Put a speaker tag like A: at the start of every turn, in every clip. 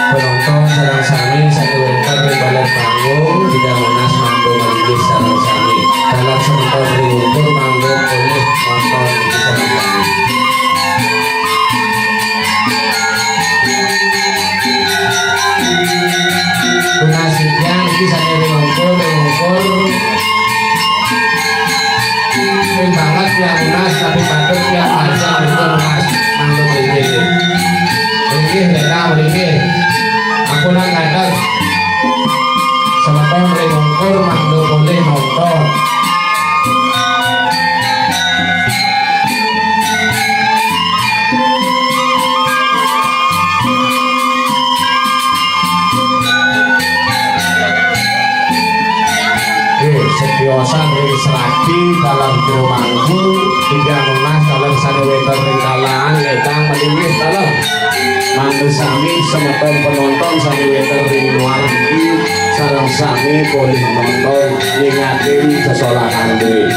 A: Penonton sareng sami satu wekar di balik panggung tidak Monas manggo malih sareng sami dalam sementor riukur manggo oleh nonton di sareng sami. Donasinya iki sane riukur banget ya Monas tapi patut ya aja Monas manggo malih. Mereka memiliki aku nak ngajar sementara mereka mengkur mangdo boleh nonton setiosan dari serati dalam geromangku tiga Monas dalam satu weton ringkalaan ledang melingis dalam mandu sami semeton penonton sami weton ring luar iki sareng sami boleh nonton ngingatin sesolakan deui.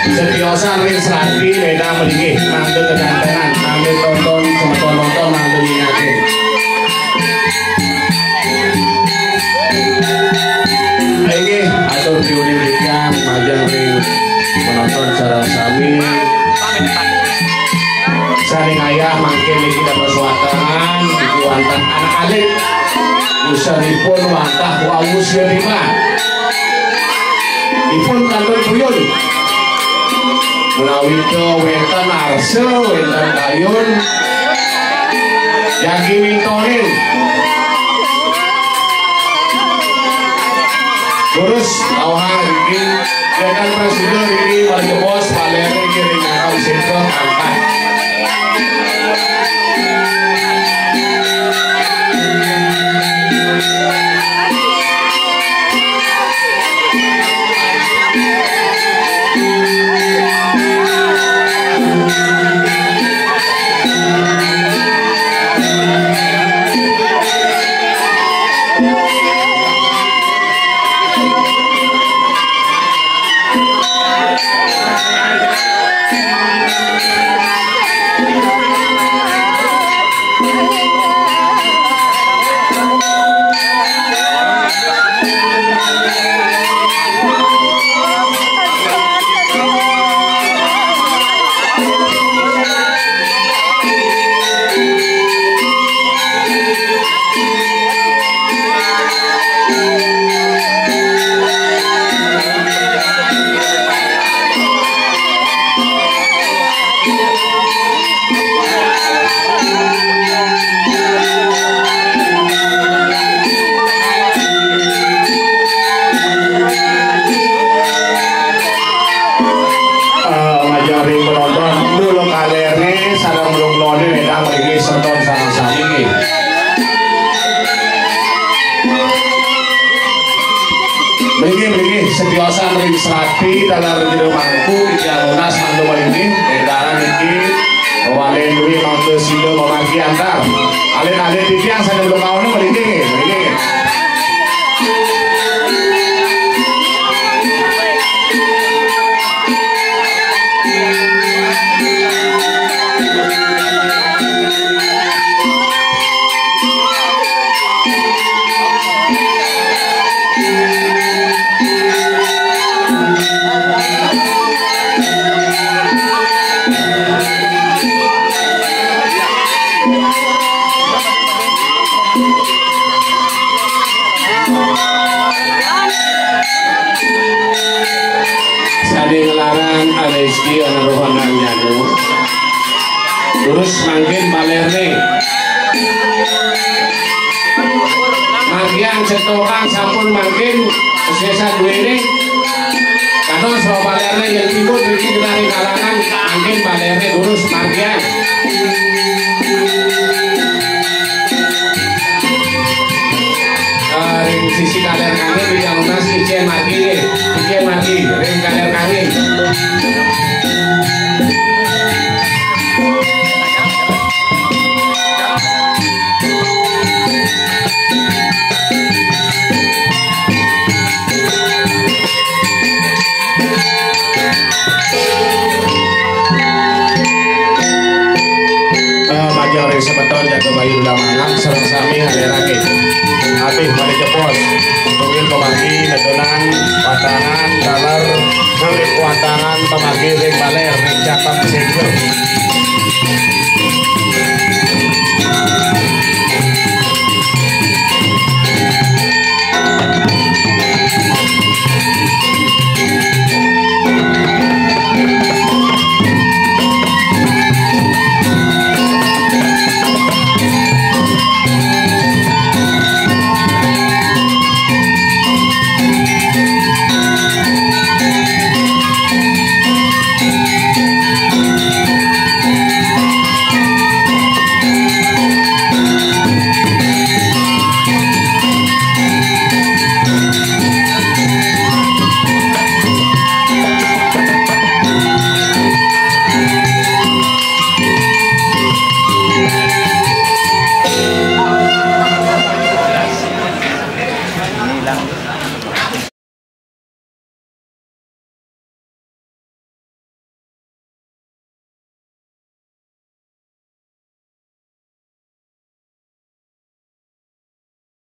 A: Setiosan ring serapi beda mendingin ngambil kegantengan ngambil tonton semeton nonton ngambil ingatin ini atur diunikan majang ring menonton secara sami saling ayah makin kita persuatan diwantan anak adik usahipun wantah wa muslimah ipun kantor buyun melalui ke wetan arse wetan kayun yaki mintonin terus awal ini wetan presiden ini wali bos paling ini ringakau sintro angkat setiosan ring serapi dalam jero mangku tidak lunas mantu ini edaran ini walen duwi mantu sido memaki antar alin-alin titiang saya belum mau nih merinding Rizki anak nyanu terus mangkin balerne magian setoran sampun mangkin sesa dua ini karena soal balerne yang timur Rizki dari kalangan mangkin balerne terus magian ring sisi kaler kami tidak lunas ijen mati ring kaler kami majori sebetul jaga bayi udah mangan serang sami hadirake habis pada jepos tunggu pemagi nedonan watangan dalar ngambil watangan pemagi ring baler ring capang singgur